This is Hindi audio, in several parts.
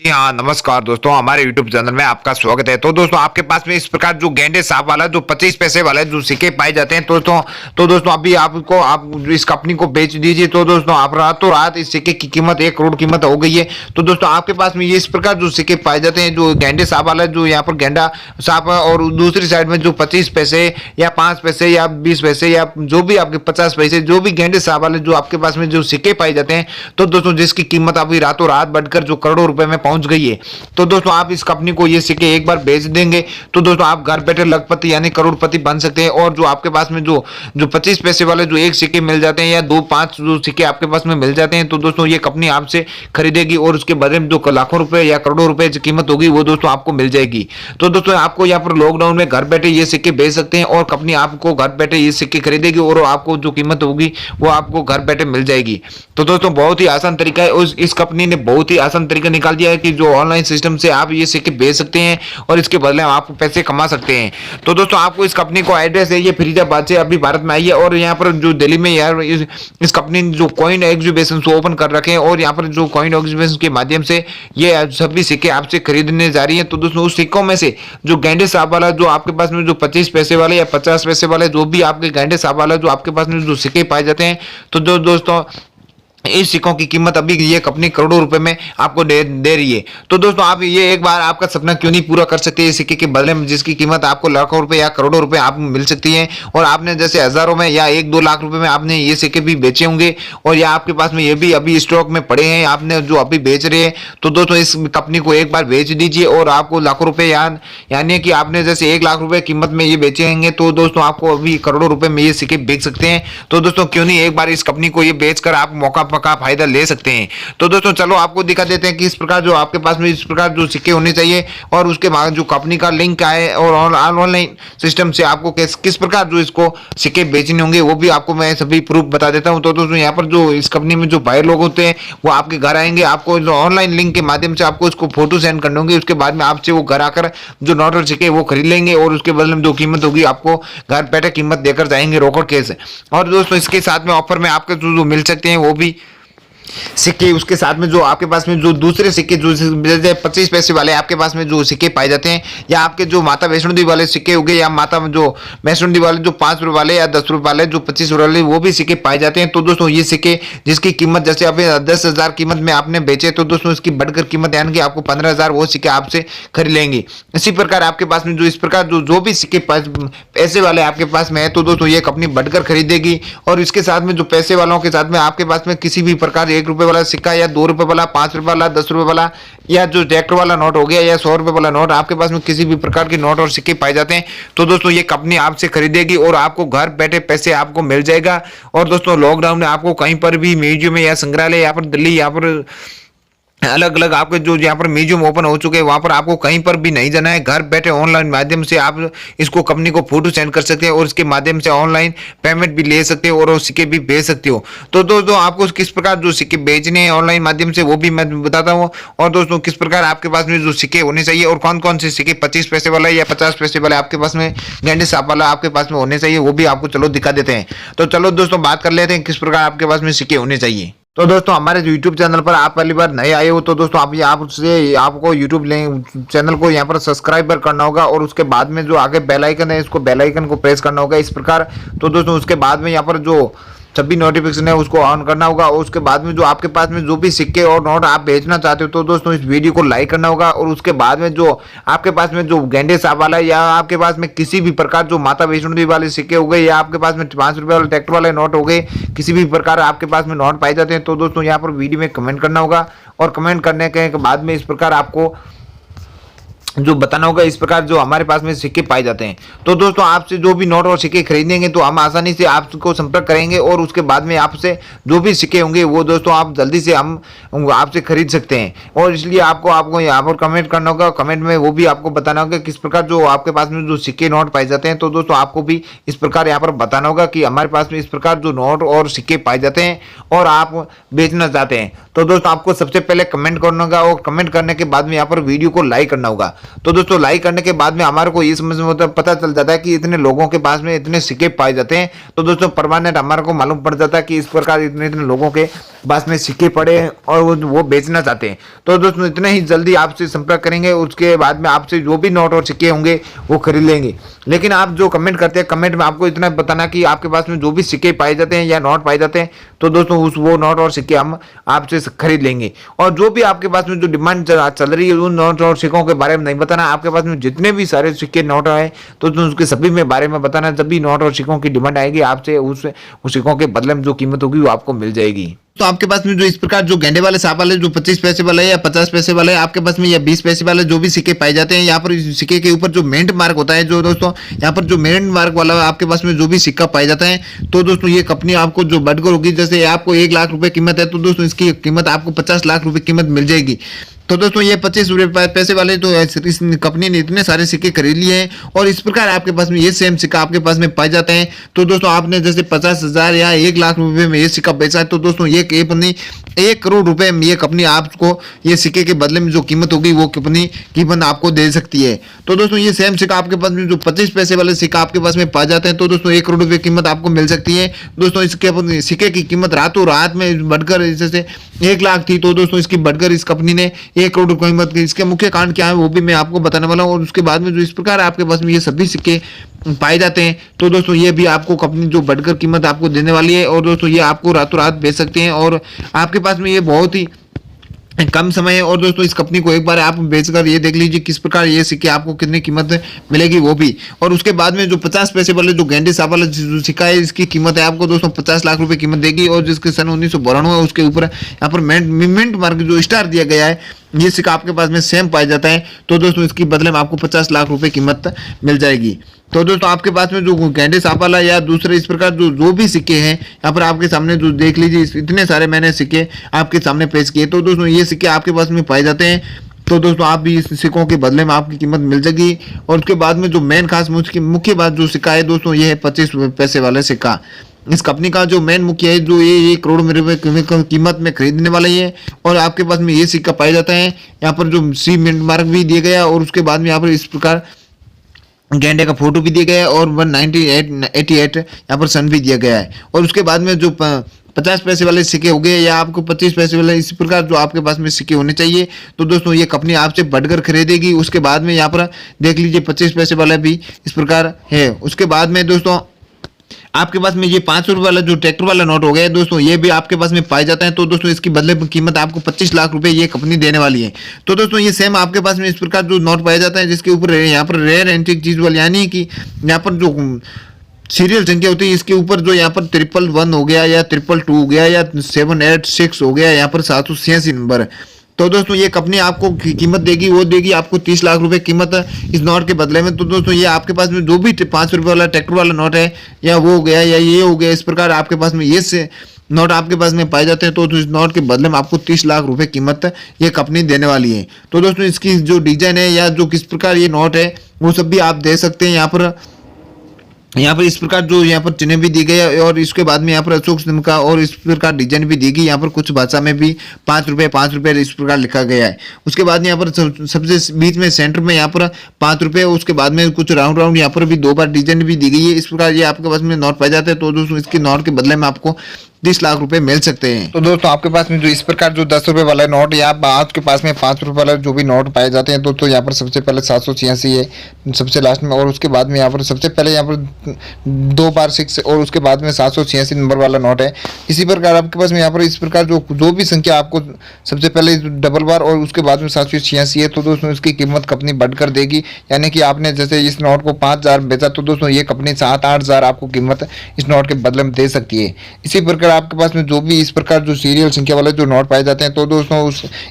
जी हाँ, नमस्कार दोस्तों, हमारे यूट्यूब चैनल में आपका स्वागत है। तो दोस्तों आपके पास में इस प्रकार जो गेंडे साहब वाला जो 25 पैसे वाला जो सिक्के पाए जाते हैं तो दोस्तों अभी आपको आप इस कंपनी को बेच दीजिए। तो दोस्तों आप रातों रात इस सिक्के की कीमत 1 करोड़ कीमत हो गई है। तो दोस्तों आपके पास में ये इस प्रकार जो सिक्के पाए जाते हैं, जो गेंडे साहब वाला जो यहाँ पर गेंडा साहब है, और दूसरी साइड में जो 25 पैसे या 5 पैसे या 20 पैसे या जो भी आपके 50 पैसे जो भी गेंडे साहब वाले जो आपके पास में जो सिक्के पाए जाते हैं, तो दोस्तों जिसकी कीमत अभी रातों रात बढ़कर जो करोड़ों रुपए में पहुंच गई है। तो दोस्तों आप इस कंपनी को ये सिक्के एक बार बेच देंगे तो दोस्तों आप घर बैठे लखपति यानी करोड़पति बन सकते हैं। और जो आपके पास में जो 25 पैसे वाले जो एक सिक्के मिल जाते हैं या 2-5 जो सिक्के आपके पास में मिल जाते हैं, तो दोस्तों ये कंपनी आपसे खरीदेगी और उसके बदले में जो लाखों रुपए या करोड़ों रुपए की कीमत होगी वो दोस्तों आपको मिल जाएगी। तो दोस्तों आपको यहाँ पर लॉकडाउन में घर बैठे ये सिक्के बेच सकते हैं और कंपनी आपको घर बैठे ये सिक्के खरीदेगी और आपको जो कीमत होगी वो आपको घर बैठे मिल जाएगी। तो दोस्तों बहुत ही आसान तरीका है, इस कंपनी ने बहुत ही आसान तरीका निकाल दिया है कि जो ऑनलाइन सिस्टम से आप ये सिक्के बेच सकते हैं और इसके बदले आप पैसे कमा सकते हैं। तो दोस्तों आपको इस कंपनी को एड्रेस है ये फरीदाबाद से अभी भारत में आई है और यहाँ पर जो दिल्ली में यार इस कंपनी ने जो कॉइन एग्जीबिशन ओपन कर रखे हैं और यहाँ पर जो कॉइन एग्जीबिशन के माध्यम से ये सभी सिक्के आपसे खरीदने जा रही है। तो दोस्तों उस सिक्कों में से जो गेंडे साहब वाला जो आपके पास में जो 25 पैसे वाले या 50 पैसे वाले जो भी आपके गेंडे साहब वाला जो आपके पास में जो सिक्के पाए जाते हैं, तो जो दोस्तों इस सिक्कों की कीमत अभी ये कंपनी करोड़ों रुपए में आपको दे रही है। तो दोस्तों आप ये एक बार आपका सपना क्यों नहीं पूरा कर सकते इस सिक्के के बदले में जिसकी कीमत आपको लाखों रुपए या करोड़ों रुपए आप मिल सकती है। और आपने जैसे हजारों में या 1-2 लाख रुपए में आपने ये सिक्के भी बेचे होंगे और या आपके पास में ये भी अभी स्टॉक में पड़े हैं आपने जो अभी बेच रहे हैं। तो दोस्तों इस कंपनी को एक बार बेच दीजिए और आपको लाखों रुपए यानी कि आपने जैसे 1 लाख रुपए कीमत में ये बेचेंगे तो दोस्तों आपको अभी करोड़ों रुपए में ये सिक्के बेच सकते हैं। तो दोस्तों क्यों नहीं एक बार इस कंपनी को ये बेचकर आप मौका पक्का फायदा ले सकते हैं। तो दोस्तों चलो आपको दिखा देते हैं कि इस प्रकार जो आपके पास में इस प्रकार जो सिक्के होने चाहिए और उसके बाद जो कंपनी का लिंक आए और ऑनलाइन सिस्टम से आपको किस प्रकार जो इसको सिक्के बेचने होंगे वो भी आपको मैं सभी प्रूफ बता देता हूं। तो दोस्तों यहाँ पर जो इस कंपनी में जो भाई लोग होते हैं वो आपके घर आएंगे, आपको जो ऑनलाइन लिंक के माध्यम से आपको इसको फोटो सेंड करने होंगे, उसके बाद में आपसे वो घर आकर जो नोट और सिक्के वो खरीद लेंगे और उसके बदले में जो कीमत होगी आपको घर बैठे कीमत देकर जाएंगे रोकड़ केस। और दोस्तों इसके साथ में ऑफर में आपके जो मिल सकते हैं वो भी सिक्के, उसके साथ में जो आपके पास में जो दूसरे सिक्के जो 25 पैसे वाले आपके पास में जो सिक्के पाए जाते हैं या आपके जो माता वैष्णो देवी वाले सिक्के हो गए या माता जो वैष्णो देवी वाले जो 5 रुपए वाले या 10 रुपए वाले जो 25 रुपए वाले वो भी सिक्के पाए जाते हैं। तो दोस्तों ये सिक्के जिसकी कीमत जैसे आप 10,000 कीमत में आपने बेचे तो दोस्तों इसकी बढ़कर कीमत यानी कि आपको 15,000 वो सिक्के आपसे खरीद लेंगे। इसी प्रकार आपके पास में जो इस प्रकार जो भी सिक्के पैसे वाले आपके पास में है तो दोस्तों ये कंपनी बढ़कर खरीदेगी। और इसके साथ में जो पैसे वालों के साथ में आपके पास में किसी भी प्रकार 1 रुपए वाला सिक्का या 2 रुपए वाला, 5 रुपए वाला, 10 रुपए वाला या जो ट्रैक्टर वाला नोट हो गया या 100 रुपए वाला नोट आपके पास में किसी भी प्रकार के नोट और सिक्के पाए जाते हैं तो दोस्तों ये कंपनी आपसे खरीदेगी और आपको घर बैठे पैसे आपको मिल जाएगा। और दोस्तों लॉकडाउन में आपको कहीं पर भी म्यूजियम या संग्रहालय यहाँ पर दिल्ली यहाँ पर अलग अलग आपके जो यहाँ पर म्यूजियम ओपन हो चुके हैं वहां पर आपको कहीं पर भी नहीं जाना है, घर बैठे ऑनलाइन माध्यम से आप इसको कंपनी को फोटो सेंड कर सकते हैं और इसके माध्यम से ऑनलाइन पेमेंट भी ले सकते हो और सिक्के भी बेच सकते हो। तो दोस्तों आपको किस प्रकार जो सिक्के बेचने हैं ऑनलाइन माध्यम से वो भी मैं बताता हूँ और दोस्तों किस प्रकार आपके पास में जो सिक्के होने चाहिए और कौन कौन से सिक्के 25 पैसे वाला या 50 पैसे वाले आपके पास में गेंडे साहब वाला आपके पास में होने चाहिए वो भी आपको चलो दिखा देते हैं। तो चलो दोस्तों बात कर लेते हैं किस प्रकार आपके पास में सिक्के होने चाहिए। तो दोस्तों हमारे यूट्यूब चैनल पर आप पहली बार नए आए हो तो दोस्तों आपको यूट्यूब चैनल को यहाँ पर सब्सक्राइब करना होगा और उसके बाद में जो आगे बेल आइकन है इसको बेल आइकन को प्रेस करना होगा इस प्रकार। तो दोस्तों उसके बाद में यहाँ पर जो सभी नोटिफिकेशन है उसको ऑन करना होगा और उसके बाद में जो आपके पास में जो भी सिक्के और नोट आप भेजना चाहते हो तो दोस्तों इस वीडियो को लाइक करना होगा। और उसके बाद में जो आपके पास में जो गेंडे साहब वाला या आपके पास में किसी भी प्रकार जो माता वैष्णो देवी वाले सिक्के हो गए या आपके पास में 5 रुपए वाले ट्रैक्टर वाले नोट हो गए, किसी भी प्रकार आपके पास में नोट पाए जाते हैं तो दोस्तों यहाँ पर वीडियो में कमेंट करना होगा और कमेंट करने के बाद में इस प्रकार आपको जो बताना होगा इस प्रकार जो हमारे पास में सिक्के पाए जाते हैं। तो दोस्तों आपसे जो भी नोट और सिक्के खरीदेंगे तो हम आसानी से आपको संपर्क करेंगे और उसके बाद में आपसे जो भी सिक्के होंगे वो दोस्तों आप जल्दी से हम आपसे खरीद सकते हैं। और इसलिए आपको यहाँ पर कमेंट करना होगा, कमेंट में वो भी आपको बताना होगा किस प्रकार जो आपके पास में जो सिक्के नोट पाए जाते हैं। तो दोस्तों आपको भी इस प्रकार यहाँ पर बताना होगा कि हमारे पास में इस प्रकार जो नोट और सिक्के पाए जाते हैं और आप बेचना चाहते हैं। तो दोस्तों आपको सबसे पहले कमेंट करना होगा और कमेंट करने के बाद में यहाँ पर वीडियो को लाइक करना होगा। तो दोस्तों लाइक करने के बाद में हमारे को ये समझ में पता चल जाता है कि इतने लोगों के पास में इतने सिक्के पाए जाते हैं। तो दोस्तों परमानेंट हमारे को मालूम पड़ जाता है कि इस प्रकार इतने इतने लोगों के पास में सिक्के पड़े हैं और वो बेचना चाहते हैं। तो दोस्तों इतने ही जल्दी आपसे संपर्क करेंगे, उसके बाद में आपसे जो भी नोट और सिक्के होंगे वो खरीद लेंगे। लेकिन आप जो कमेंट करते हैं, कमेंट में आपको इतना बताना कि आपके पास में जो भी सिक्के पाए जाते हैं या नोट पाए जाते हैं, तो दोस्तों वो नोट और सिक्के हम आपसे खरीद लेंगे। और जो भी आपके पास में जो डिमांड चल रही है उन नोट और सिक्कों के बारे में नहीं बताना। आपके पास में जितने भी सारे सिक्के नोट है तो उसके सभी में बारे में बताना। जब भी नोट और सिक्कों की डिमांड आएगी आपसे उस सिक्कों के बदले में जो कीमत होगी वो आपको मिल जाएगी। तो आपके पास में जो इस प्रकार जो गेंडे वाले सांप वाले जो 25 पैसे वाले या 50 पैसे वाले आपके पास में या 20 पैसे वाले जो भी सिक्के पाए जाते हैं, यहाँ पर सिक्के के ऊपर जो मेंट मार्क होता है, जो दोस्तों यहाँ पर जो मेंट मार्क वाला आपके पास में जो भी सिक्का पाया जाता है, तो दोस्तों ये कंपनी आपको जो बढ़कर होगी, जैसे आपको 1 लाख रुपए कीमत है तो दोस्तों इसकी कीमत आपको 50 लाख रुपए कीमत मिल जाएगी। तो दोस्तों ये 25 पैसे वाले तो इस कंपनी ने इतने सारे सिक्के खरीद लिए हैं और इस प्रकार आपके पास में ये सेम सिक्का आपके पास में पाए जाते हैं। तो दोस्तों आपने जैसे 50,000 या 1 लाख रुपए में ये सिक्का बेचा है, तो दोस्तों ये कंपनी 1 करोड़ रुपए में ये कंपनी आपको ये सिक्के के बदले में जो कीमत होगी वो कंपनी कीमत आपको दे सकती है। तो दोस्तों ये सेम सिक्का आपके पास में जो 25 पैसे वाले सिक्का आपके पास में पाए जाते हैं, तो दोस्तों 1 करोड़ रुपए कीमत आपको मिल सकती है। दोस्तों इसके सिक्के की कीमत रातों रात में बढ़कर जैसे 1 लाख थी, तो दोस्तों इसकी बढ़कर इस कंपनी ने 1 करोड़ कीमत की। इसके मुख्य कारण क्या है वो भी मैं आपको बताने वाला हूँ। और उसके बाद में जो इस प्रकार आपके पास में ये सभी सिक्के पाए जाते हैं, तो दोस्तों ये भी आपको कंपनी जो बढ़कर कीमत आपको देने वाली है और दोस्तों ये आपको रातों रात बेच सकते हैं और आपके पास में ये बहुत ही कम समय है। और दोस्तों इस कंपनी को एक बार आप बेचकर ये देख लीजिए किस प्रकार ये सिक्के आपको कितनी कीमत मिलेगी वो भी। और उसके बाद में जो 50 पैसे वाले जो गेंडे सांप वाला जो सिक्का है, इसकी कीमत है आपको दोस्तों 50 लाख रुपए कीमत देगी और जिसके सन 1992 है उसके ऊपर यहाँ पर मिंट मार्क जो स्टार दिया गया है, ये सिक्का आपके पास में सेम पाया जाता है। तो दोस्तों इसकी बदले में आपको 50 लाख रुपए कीमत मिल जाएगी। तो दोस्तों आपके पास में जो गेंडे सांप वाला या दूसरे इस प्रकार जो भी सिक्के हैं यहाँ पर आपके सामने जो देख लीजिए, इतने सारे मैंने सिक्के आपके सामने पेश किए। तो दोस्तों ये सिक्के आपके पास में पाए जाते हैं, तो दोस्तों आप भी इस सिक्कों के बदले में आपकी कीमत मिल जाएगी। और उसके बाद में जो मेन खास मुख्य बात जो सिक्का है दोस्तों, ये है 25 पैसे वाला सिक्का। इस कंपनी का जो मेन मुख्य है जो ये 1 करोड़ रुपए कीमत में खरीदने वाला ही है और आपके पास में ये सिक्का पाया जाता है। यहाँ पर जो सी मिंट मार्क भी दिया गया और उसके बाद में यहाँ पर इस प्रकार गेंडे का फोटो भी दिया गया है और 198 यहाँ पर सन भी दिया गया है। और उसके बाद में जो 50 पैसे वाले सिक्के हो गए या आपको 25 पैसे वाले इसी प्रकार जो आपके पास में सिक्के होने चाहिए, तो दोस्तों ये कंपनी आपसे बढ़कर खरीदेगी। उसके बाद में यहाँ पर देख लीजिए 25 पैसे वाला भी इस प्रकार है। उसके बाद में दोस्तों आपके पास में ये 500 रुपये वाला जो ट्रैक्टर वाला नोट हो गया है दोस्तों, ये भी आपके पास में पाए जाता है। तो दोस्तों इसकी बदले कीमत आपको 25 लाख रुपए ये कंपनी देने वाली है। तो दोस्तों ये सेम आपके पास में इस प्रकार जो नोट पाया जाता है जिसके ऊपर यहाँ पर रेयर एंटीक चीज वाली, यानी कि यहाँ पर जो सीरियल संख्या होती है इसके ऊपर जो यहाँ पर 111 हो गया या 222 हो गया या 786 हो गया, यहाँ पर 786 नंबर। तो दोस्तों ये कंपनी आपको कीमत देगी, वो देगी आपको 30 लाख रुपए कीमत इस नोट के बदले में। तो दोस्तों ये आपके पास में जो भी 500 रुपये वाला ट्रैक्टर वाला नोट है या वो हो गया या ये हो गया, इस प्रकार आपके पास में ये से नोट आपके पास में पाए जाते हैं, तो इस नोट के बदले में आपको 30 लाख रुपए कीमत ये कंपनी देने वाली है। तो दोस्तों इसकी जो डिजाइन है या जो किस प्रकार ये नोट है वो सब भी आप दे सकते हैं। यहाँ पर इस प्रकार जो यहाँ पर चिन्ह भी दी गई है और इसके बाद में यहाँ पर अशोक स्तंभ का और इस प्रकार डिजाइन भी दी गई। यहाँ पर कुछ भाषा में भी 5 रुपये इस प्रकार लिखा गया है। उसके बाद यहाँ पर सबसे बीच में सेंटर में यहाँ पर 5 रुपये, उसके बाद में कुछ राउंड यहाँ पर भी 2 बार डिजाइन भी दी गई है। इस प्रकार ये आपके पास में नोट पाए जाते हैं। तो दोस्तों इसके नोट के बदले में आपको 30 लाख रुपए मिल सकते हैं। तो दोस्तों आपके पास में जो इस प्रकार जो 10 रुपए वाला नोट या आपके पास में 5 रुपए वाला जो भी नोट पाए जाते हैं, तो यहाँ पर सबसे पहले 786 है सबसे लास्ट में, और उसके बाद में यहाँ पर सबसे पहले यहाँ पर 2 बार 6 और उसके बाद में 786 नंबर वाला नोट है। इसी प्रकार आपके पास में यहाँ पर इस प्रकार जो भी संख्या आपको सबसे पहले डबल बार और उसके बाद में 786 है, तो दोस्तों इसकी कीमत कंपनी बढ़कर देगी। यानी कि आपने जैसे इस नोट को 5000 बेचा, तो दोस्तों ये कंपनी 7-8 हज़ार आपको कीमत इस नोट के बदले में दे सकती है। इसी प्रकार आपके पास में जो भी इस प्रकार जो सीरियल संख्या वाले जो नोट पाए जाते हैं, तो दोस्तों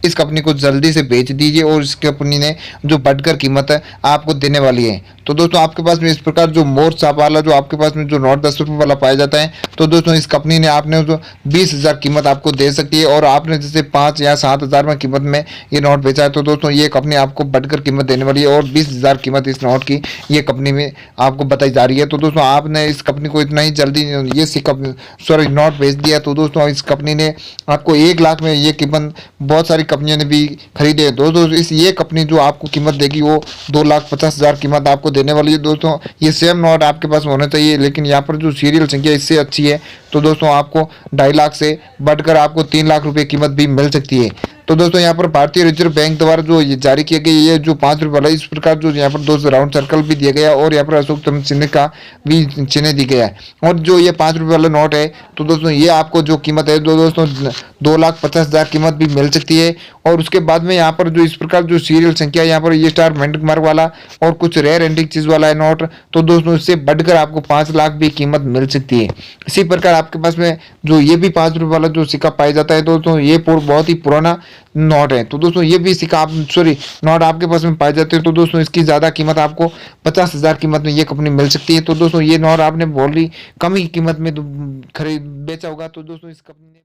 इस कंपनी को जल्दी से बेच दीजिए और इस कंपनी ने जो बढ़कर कीमत है आपको देने वाली है। तो दोस्तों आपके पास में इस प्रकार जो मोर छाप वाला जो आपके पास में जो नोट 10 रुपये वाला पाया जाता है, तो दोस्तों इस कंपनी ने आपने जो 20,000 कीमत आपको दे सकती है, और आपने जैसे 5 या 7,000 में कीमत में ये नोट बेचा है, तो दोस्तों ये कंपनी आपको बढ़कर कीमत देने वाली है, और 20,000 कीमत इस नोट की ये कंपनी में आपको बताई जा रही है। तो दोस्तों आपने इस कंपनी को इतना ही जल्दी ये सॉरी नोट बेच दिया, तो दोस्तों इस कंपनी ने आपको 1 लाख में ये कीमत बहुत सारी कंपनियों ने भी खरीदे। दोस्तों इस ये कंपनी जो आपको कीमत देगी वो 2,50,000 कीमत आपको देने वाली है। दोस्तों ये सेम नोट आपके पास होना चाहिए, लेकिन यहाँ पर जो सीरियल संख्या इससे अच्छी है, तो दोस्तों आपको 2.5 लाख से बढ़कर आपको 3 लाख रुपए कीमत भी मिल सकती है। तो दोस्तों यहाँ पर भारतीय रिजर्व बैंक द्वारा जो ये जारी किया गया ये जो 5 रुपये वाला इस प्रकार जो यहाँ पर 2 राउंड सर्कल भी दिया गया, और यहाँ पर अशोक स्तंभ चिन्ह का भी चिन्ह दिया गया है। और जो ये 5 रुपये वाला नोट है, तो दोस्तों ये आपको जो कीमत है दोस्तों 2,50,000 कीमत भी मिल सकती है। और उसके बाद में यहाँ पर जो इस प्रकार जो सीरियल संख्या यहाँ पर ये स्टार मिंट मार्क वाला और कुछ रेयर एंटिक चीज वाला है नोट, तो दोस्तों इससे बढ़कर आपको 5 लाख भी कीमत मिल सकती है। इसी प्रकार आपके पास में जो ये भी 5 रुपये वाला जो सिक्का पाया जाता है, दोस्तों ये बहुत ही पुराना नोट है। तो दोस्तों ये भी सिक्का आप सॉरी नोट आपके पास में पाए जाते हैं, तो दोस्तों इसकी ज्यादा कीमत आपको 50,000 कीमत में ये कंपनी मिल सकती है। तो दोस्तों ये नोट आपने बहुत ही कम ही कीमत में खरीद बेचा होगा, तो दोस्तों इस कंपनी ने